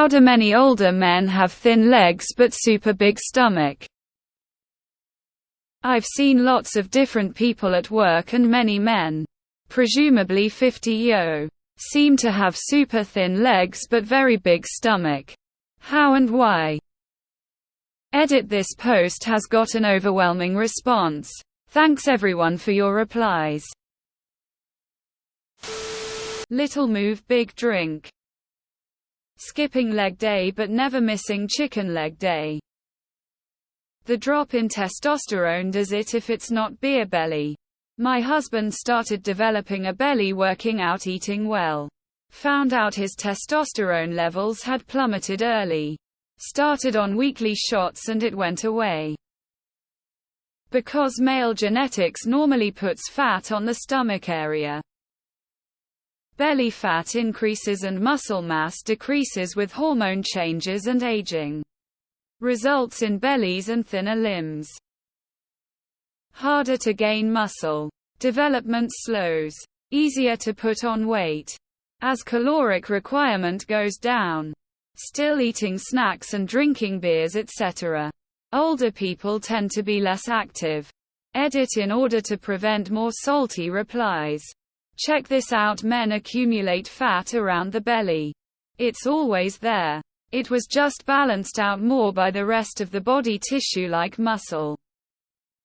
How do many older men have thin legs but super big stomach? I've seen lots of different people at work, and many men, presumably 50-yo, seem to have super thin legs but very big stomach. How and why? Edit. This post has got an overwhelming response. Thanks everyone for your replies. Little move, big drink. Skipping leg day but never missing chicken leg day. The drop in testosterone does it if it's not beer belly. My husband started developing a belly working out, eating well. Found out his testosterone levels had plummeted early. Started on weekly shots and it went away. Because male genetics normally puts fat on the stomach area. Belly fat increases and muscle mass decreases with hormone changes and aging. Results in bellies and thinner limbs. Harder to gain muscle. Development slows. Easier to put on weight. As caloric requirement goes down. Still eating snacks and drinking beers, etc. Older people tend to be less active. Edit. In order to prevent more salty replies. Check this out. Men accumulate fat around the belly. It's always there. It was just balanced out more by the rest of the body tissue like muscle.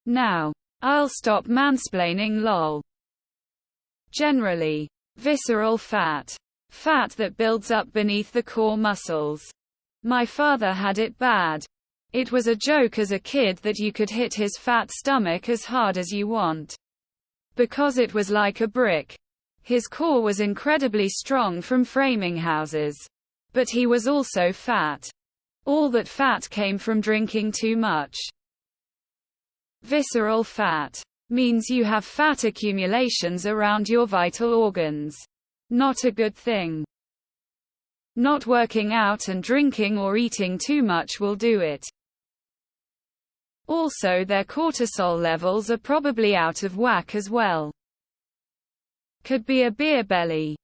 Now, I'll stop mansplaining, lol. Generally, visceral fat. Fat that builds up beneath the core muscles. My father had it bad. It was a joke as a kid that you could hit his fat stomach as hard as you want. Because it was like a brick. His core was incredibly strong from framing houses. But he was also fat. All that fat came from drinking too much. Visceral fat means you have fat accumulations around your vital organs. Not a good thing. Not working out and drinking or eating too much will do it. Also, their cortisol levels are probably out of whack as well. Could be a beer belly.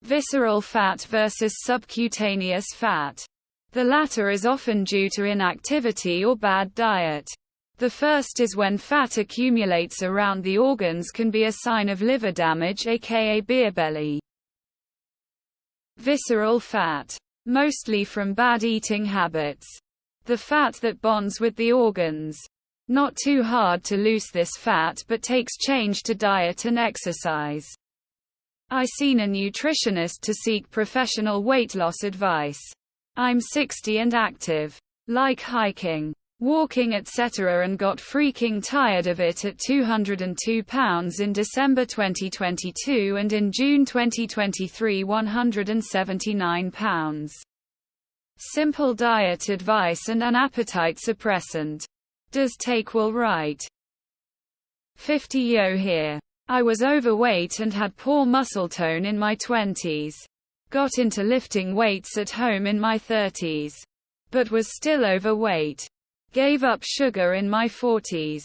Visceral fat versus subcutaneous fat. The latter is often due to inactivity or bad diet. The first is when fat accumulates around the organs, can be a sign of liver damage, aka beer belly. Visceral fat. Mostly from bad eating habits. The fat that bonds with the organs. Not too hard to lose this fat, but takes change to diet and exercise. I seen a nutritionist to seek professional weight loss advice. I'm 60 and active. Like hiking, walking, etc., and got freaking tired of it at 202 pounds in December 2022 and in June 2023 179 pounds. Simple diet advice and an appetite suppressant. Does take well, right? 50-yo here. I was overweight and had poor muscle tone in my 20s. Got into lifting weights at home in my 30s. But was still overweight. Gave up sugar in my 40s.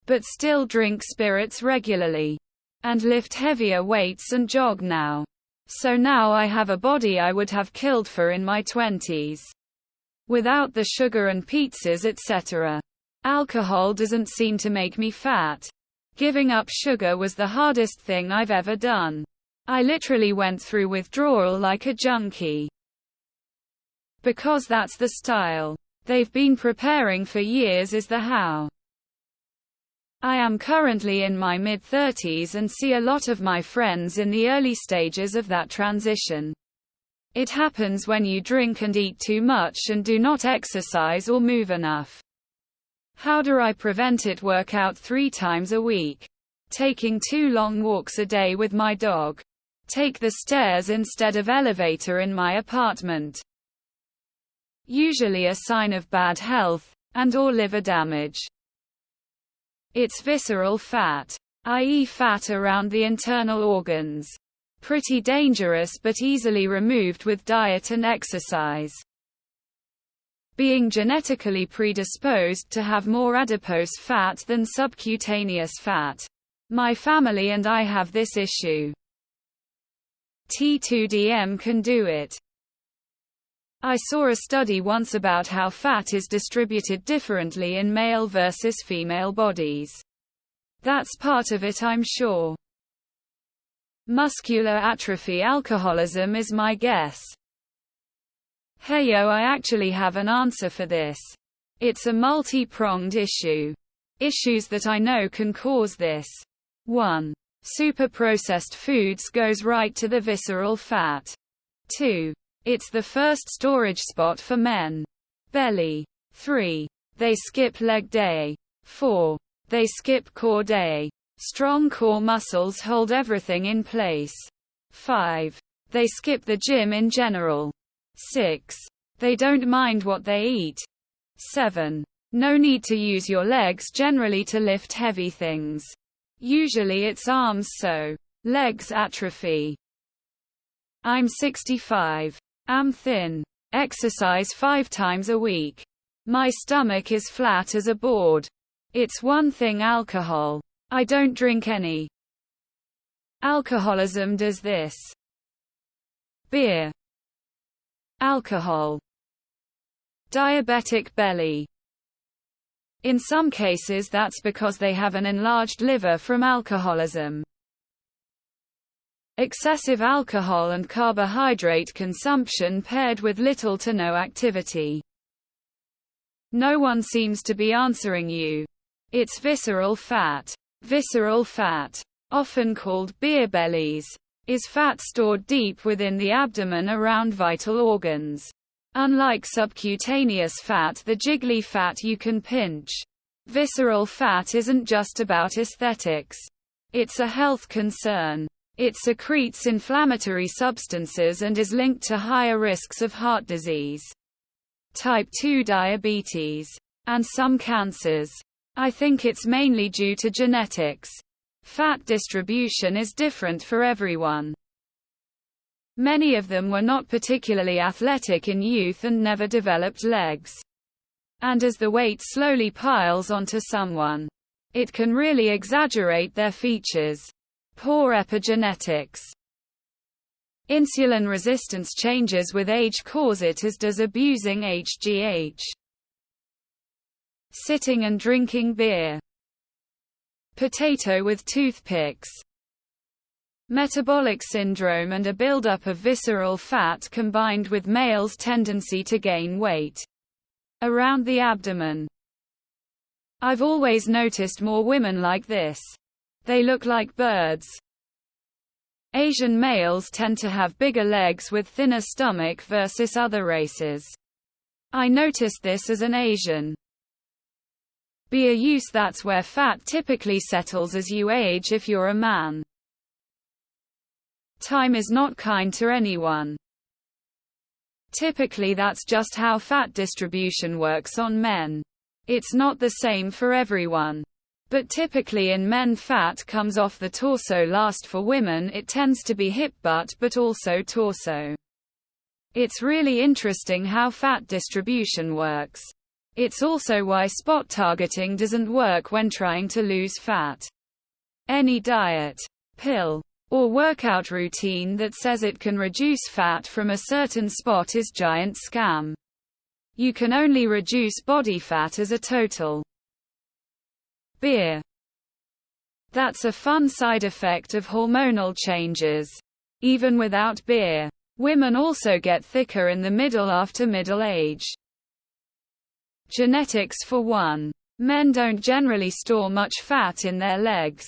But still drink spirits regularly. And lift heavier weights and jog now. So now I have a body I would have killed for in my 20s. Without the sugar and pizzas, etc. Alcohol doesn't seem to make me fat. Giving up sugar was the hardest thing I've ever done. I literally went through withdrawal like a junkie. Because that's the style they've been preparing for years, is the how. I am currently in my mid-30s and see a lot of my friends in the early stages of that transition. It happens when you drink and eat too much and do not exercise or move enough. How do I prevent it? Work out 3 times a week. Taking 2 long walks a day with my dog. Take the stairs instead of elevator in my apartment. Usually a sign of bad health, and/or liver damage. It's visceral fat, i.e. fat around the internal organs. Pretty dangerous but easily removed with diet and exercise. Being genetically predisposed to have more adipose fat than subcutaneous fat. My family and I have this issue. T2DM can do it. I saw a study once about how fat is distributed differently in male versus female bodies. That's part of it, I'm sure. Muscular atrophy alcoholism is my guess. Heyo, I actually have an answer for this. It's a multi-pronged issue. Issues that I know can cause this. 1. Super-processed foods goes right to the visceral fat. 2. It's the first storage spot for men. Belly. 3. They skip leg day. 4. They skip core day. Strong core muscles hold everything in place. 5. They skip the gym in general. 6. They don't mind what they eat. 7. No need to use your legs generally to lift heavy things. Usually it's arms, so legs atrophy. I'm 65. Am thin. Exercise 5 times a week. My stomach is flat as a board. It's one thing alcohol. I don't drink any. Alcoholism does this. Beer. Alcohol. Diabetic belly. In some cases that's because they have an enlarged liver from alcoholism. Excessive alcohol and carbohydrate consumption paired with little to no activity. No one seems to be answering you. It's visceral fat. Visceral fat, often called beer bellies, is fat stored deep within the abdomen around vital organs. Unlike subcutaneous fat, the jiggly fat you can pinch. Visceral fat isn't just about aesthetics. It's a health concern. It secretes inflammatory substances and is linked to higher risks of heart disease, type 2 diabetes, and some cancers. I think it's mainly due to genetics. Fat distribution is different for everyone. Many of them were not particularly athletic in youth and never developed legs. And as the weight slowly piles onto someone, it can really exaggerate their features. Poor epigenetics. Insulin resistance changes with age cause it, as does abusing HGH. Sitting and drinking beer. Potato with toothpicks. Metabolic syndrome and a buildup of visceral fat combined with males' tendency to gain weight around the abdomen. I've always noticed more women like this. They look like birds. Asian males tend to have bigger legs with thinner stomach versus other races. I noticed this as an Asian. Beer use, that's where fat typically settles as you age if you're a man. Time is not kind to anyone. Typically that's just how fat distribution works on men. It's not the same for everyone. But typically in men fat comes off the torso last. For women it tends to be hip butt but also torso. It's really interesting how fat distribution works. It's also why spot targeting doesn't work when trying to lose fat. Any diet, pill, or workout routine that says it can reduce fat from a certain spot is giant scam. You can only reduce body fat as a total. Beer. That's a fun side effect of hormonal changes. Even without beer, women also get thicker in the middle after middle age. Genetics for one. Men don't generally store much fat in their legs,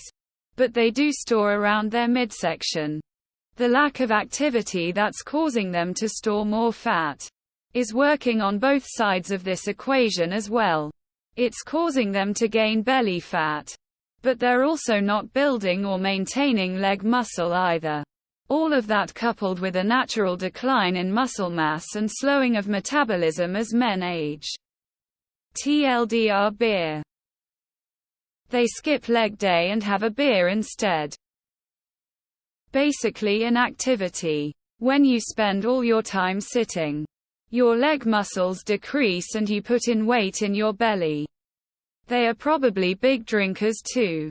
but they do store around their midsection. The lack of activity that's causing them to store more fat is working on both sides of this equation as well. It's causing them to gain belly fat. But they're also not building or maintaining leg muscle either. All of that coupled with a natural decline in muscle mass and slowing of metabolism as men age. TLDR beer. They skip leg day and have a beer instead. Basically inactivity. When you spend all your time sitting, your leg muscles decrease and you put in weight in your belly. They are probably big drinkers too.